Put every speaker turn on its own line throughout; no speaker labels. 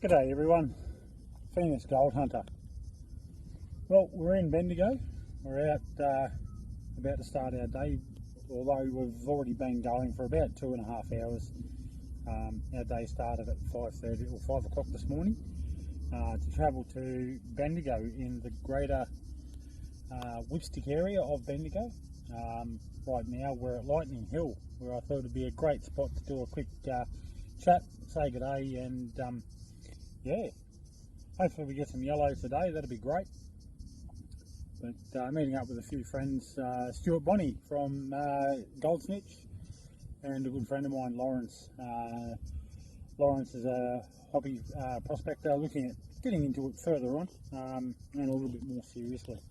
G'day everyone, Phoenix Gold Hunter. Well, we're in Bendigo. We're out about to start our day, although we've already been going for about 2.5 hours. Our day started at 5:30 or 5 o'clock this morning to travel to Bendigo in the greater Whipstick area of Bendigo. Right now we're at Lightning Hill, where I thought it'd be a great spot to do a quick chat, say good day, and yeah, hopefully we get some yellow today. That'd be great. But meeting up with a few friends, Stuart Bonney from Goldsnitch, and a good friend of mine, Lawrence. Lawrence is a hobby prospector looking at getting into it further on, and a little bit more seriously.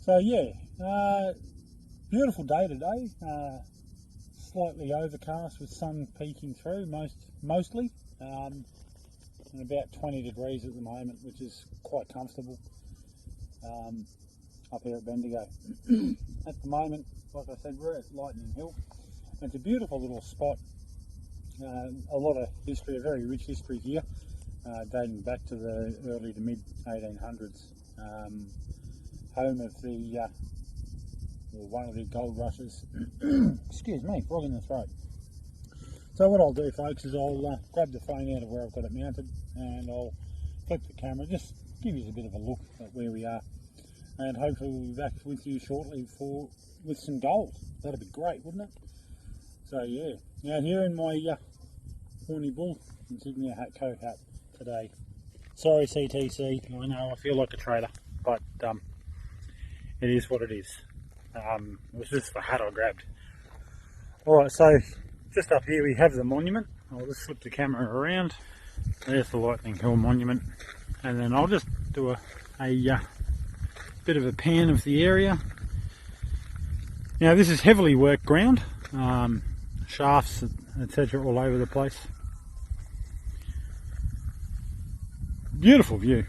So yeah, beautiful day today. Slightly overcast with sun peeking through mostly, and about 20 degrees at the moment, which is quite comfortable up here at Bendigo. At the moment, like I said, we're at Lightning Hill. It's a beautiful little spot. A lot of history, a very rich history here, dating back to the early to mid 1800s. Home of the one of the gold rushes. Excuse me, frog in the throat. So what I'll do, folks, is I'll grab the phone out of where I've got it mounted, and I'll flip the camera, just give you a bit of a look at where we are, and hopefully we'll be back with you shortly with some gold. That'd be great, wouldn't it? So yeah, out here in my Horny Bull insignia coat hat today. Sorry CTC, I know I feel like a traitor, but it is what it is. It was just the hat I grabbed. Alright, so just up here we have the monument. I'll just flip the camera around. There's the Lightning Hill monument, and then I'll just do a bit of a pan of the area. Now this is heavily worked ground, shafts etc. all over the place. Beautiful view.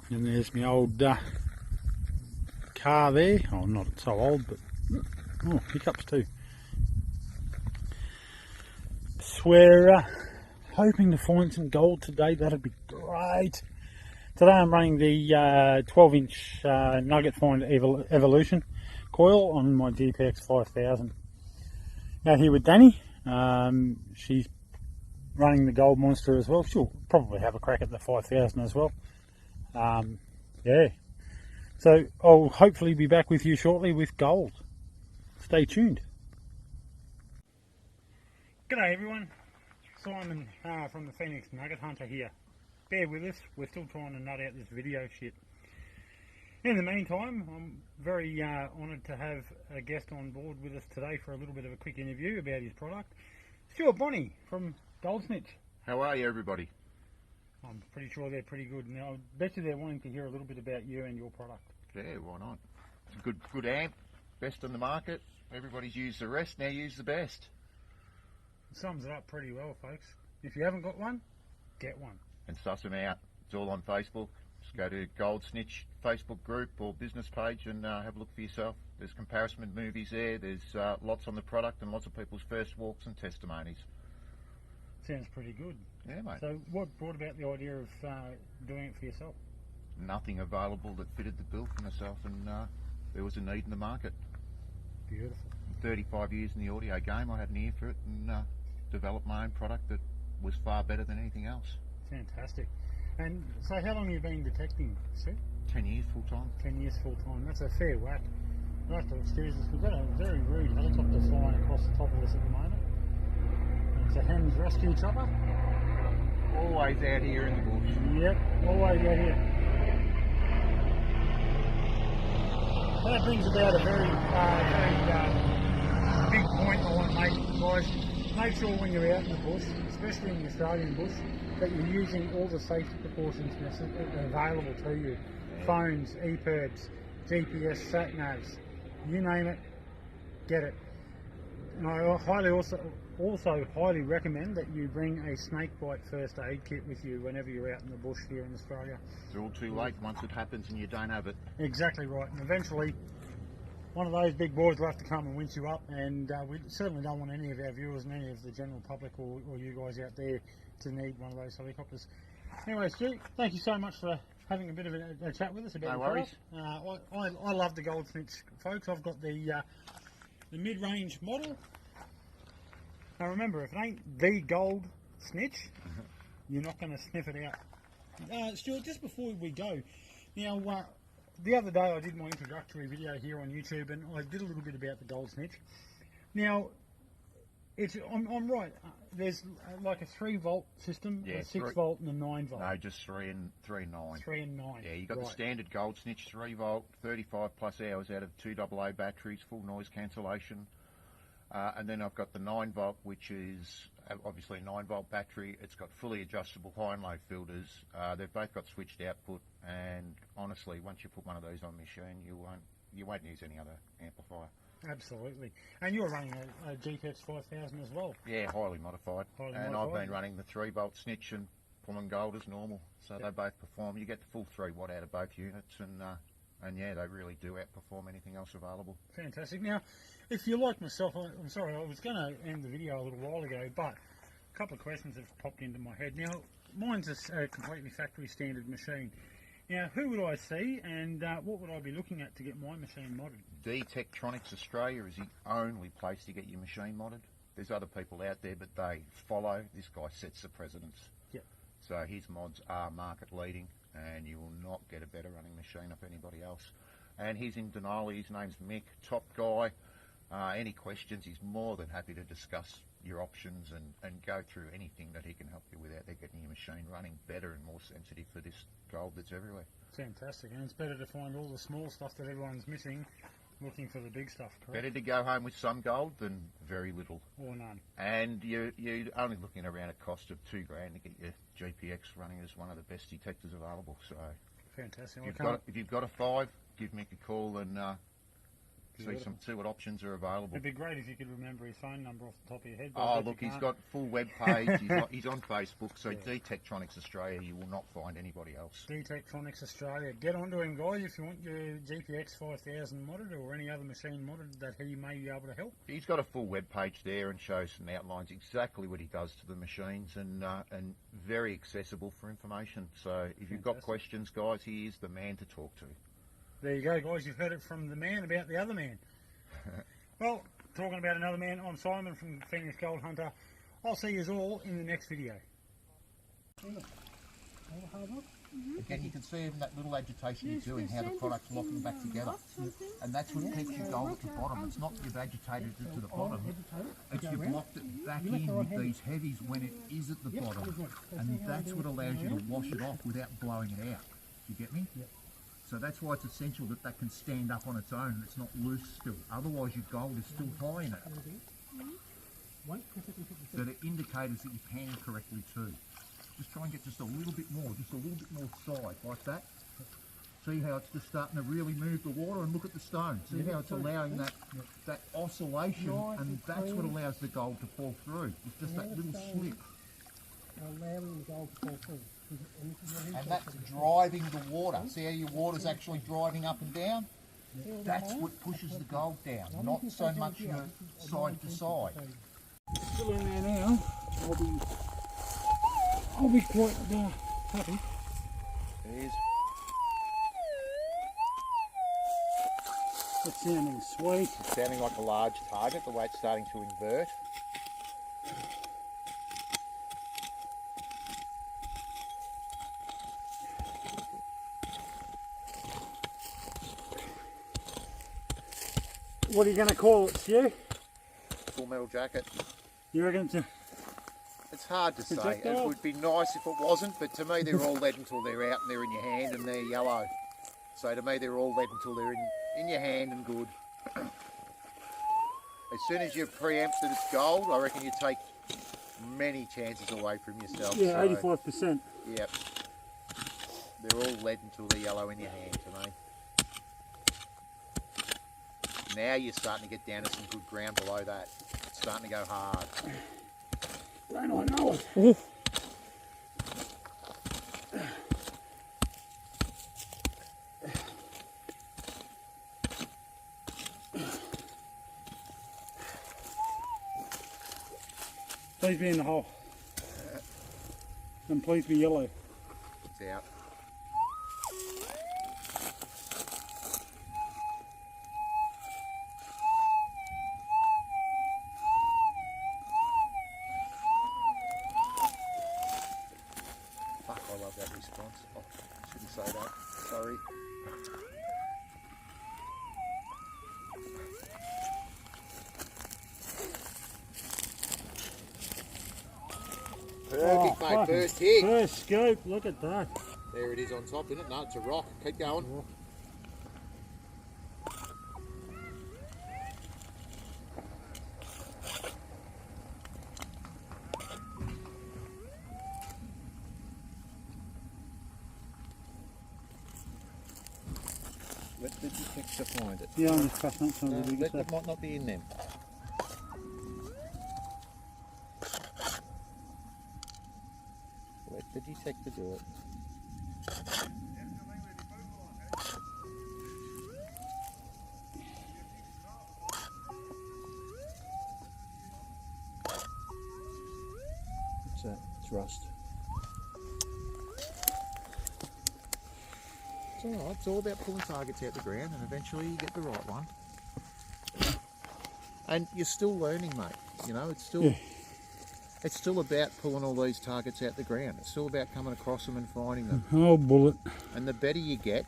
And there's my old car there. Oh, not so old, but oh, hiccups too. So we're hoping to find some gold today. That'd be great. Today I'm running the 12-inch Nugget Find Evolution coil on my GPX 5000. Out here with Danny. She's running the Gold Monster as well. She'll probably have a crack at the 5000 as well. Yeah. So I'll hopefully be back with you shortly with gold. Stay tuned. G'day everyone, Simon from the Phoenix Nugget Hunter here. Bear with us, we're still trying to nut out this video shit. In the meantime, I'm very honoured to have a guest on board with us today for a little bit of a quick interview about his product. Stuart Bonney from Goldsnitch.
How are you, everybody?
I'm pretty sure they're pretty good. Now, I bet you they're wanting to hear a little bit about you and your product.
Yeah, why not? It's a good amp, best on the market. Everybody's used the rest, now use the best.
It sums it up pretty well, folks. If you haven't got one, get one.
And suss them out. It's all on Facebook. Just go to Goldsnitch Facebook group or business page and have a look for yourself. There's comparison movies there. There's lots on the product and lots of people's first walks and testimonies.
Sounds pretty good.
Yeah, mate.
So what brought about the idea of doing it for yourself?
Nothing available that fitted the bill for myself, and there was a need in the market.
Beautiful.
35 years in the audio game, I had an ear for it, and developed my own product that was far better than anything else.
Fantastic. And so how long have you been detecting, Stu?
10 years full time.
10 years full time. That's a fair whack. You'll have to excuse us. We've got a very rude helicopter flying across the top of us at the moment. It's a Hems rescue chopper.
Always out here in the bush.
Yep, always out here. That brings about a very big point I want to make, guys. Make sure when you're out in the bush, especially in the Australian bush, that you're using all the safety precautions available to you. Phones, EPIRBs, GPS, sat-navs, you name it, get it. And I also highly recommend that you bring a snakebite first aid kit with you whenever you're out in the bush here in Australia.
It's all too late once it happens and you don't have it.
Exactly right, and eventually one of those big boys will have to come and winch you up, and we certainly don't want any of our viewers and any of the general public or you guys out there to need one of those helicopters. Anyway, Stu, thank you so much for having a bit of a chat with us about
No
the
worries.
product. I love the Gold Snitch, folks. I've got the mid-range model. Now remember, if it ain't the Gold Snitch, you're not going to sniff it out. Stuart, just before we go, now the other day I did my introductory video here on YouTube, and I did a little bit about the Gold Snitch. Now, I'm right. There's like a 3-volt system,
Yeah,
a 6-volt, and a 9-volt.
No, just 3 and 9.
3 and 9.
Yeah, you got
right.
the standard Gold Snitch 3 volt, 35 plus hours out of 2 AA batteries, full noise cancellation. And then I've got the 9 volt, which is obviously a 9 volt battery. It's got fully adjustable high and low filters. They've both got switched output, and honestly, once you put one of those on the machine, you won't use any other amplifier.
Absolutely. And you're running a GTX 5000 as well.
Yeah, highly modified.
Highly
I've
modified.
been running the 3 volt Snitch and pulling Gold as normal, so they both perform. You get the full 3 watt out of both units, and yeah, they really do outperform anything else available.
Fantastic. Now, if you like myself, I'm sorry, I was going to end the video a little while ago, but a couple of questions have popped into my head. Now, mine's a completely factory standard machine. Now, who would I see, and what would I be looking at to get my machine modded?
D-Tektronix Australia is the only place to get your machine modded. There's other people out there, but they follow. This guy sets the precedence.
Yep.
So his mods are market leading, and you will not get a better running machine off anybody else. And he's in Denali. His name's Mick, top guy. Any questions, he's more than happy to discuss your options and go through anything that he can help you with out there, getting your machine running better and more sensitive for this Gold that's everywhere.
Fantastic. And it's better to find all the small stuff that everyone's missing, looking for the big stuff, correct?
Better to go home with some Gold than very little.
Or none.
And you're only looking around a cost of $2,000 to get your GPX running as one of the best detectors available. So
Fantastic.
if you've got a 5, give Mick a call and see what options are available.
It'd be great if you could remember his phone number off the top of your head. but
Oh,
if you
look, he's
can't-
got full web page. He's on Facebook. So D-Tektronix Australia, you will not find anybody else.
D-Tektronix Australia. Get onto him, guys, if you want your GPX 5000 modded or any other machine modded that he may be able to help.
He's got a full web page there and shows and outlines exactly what he does to the machines, and very accessible for information. So if you've got
Fantastic.
questions, guys, he is the man to talk to.
There you go, guys. You've heard it from the man about the other man. Well, talking about another man, I'm Simon from Phoenix Gold Hunter. I'll see you all in the next video.
Again, you can see in that little agitation he's doing how the product's locking back together. And that's what keeps your Gold at the bottom. It's not you've agitated it to the bottom, it's you've locked it back in with these heavies when it is at the bottom. And that's what allows you to wash it off without blowing it out. Do you get me? So that's why it's essential that that can stand up on its own and it's not loose still. Otherwise your Gold is still high in it. But it indicators that you pan correctly too. Just try and get just a little bit more side, like that. See how it's just starting to really move the water, and look at the stone. See how it's allowing that oscillation, and that's what allows the Gold to fall through. It's just that little slip.
Allowing the Gold to fall through.
And that's driving the water. See how your water's actually driving up and down? That's what pushes the Gold down, not so much your side to side.
Still in there now. I'll be quite happy.
It is.
That's sounding sweet.
It's sounding like a large target, the way it's starting to invert.
What are you going to call it, Stu?
Full metal jacket.
You reckon it's a...
It's hard to say.
Projectile?
It would be nice if it wasn't, but to me they're all lead until they're out and they're in your hand and they're yellow. So to me they're all lead until they're in your hand and good. As soon as you've preempted that it's Gold, I reckon you take many chances away from yourself.
Yeah,
So,
85%.
Yep. They're all lead until they're yellow in your hand to me. Now you're starting to get down to some good ground below that. It's starting to go hard.
Don't I know it? Please be in the hole. And please be yellow.
It's out. Fuck, I love that response. Oh, shouldn't say that. Sorry. Perfect, mate.
fucking
First hit.
First scoop, look at that.
There it is on top, isn't it? No, it's a rock. Keep going. Let the detector find it.
Yeah, I'm just passing up some
No,
of the bigger
that
stuff.
might not be in them. Let the detector do it.
It's that. It's rust.
It's alright, it's all about pulling targets out the ground and eventually you get the right one. And you're still learning, mate. You know, it's still
Yeah.
it's still about pulling all these targets out the ground. It's still about coming across them and finding them.
Oh, bullet.
And the better you get,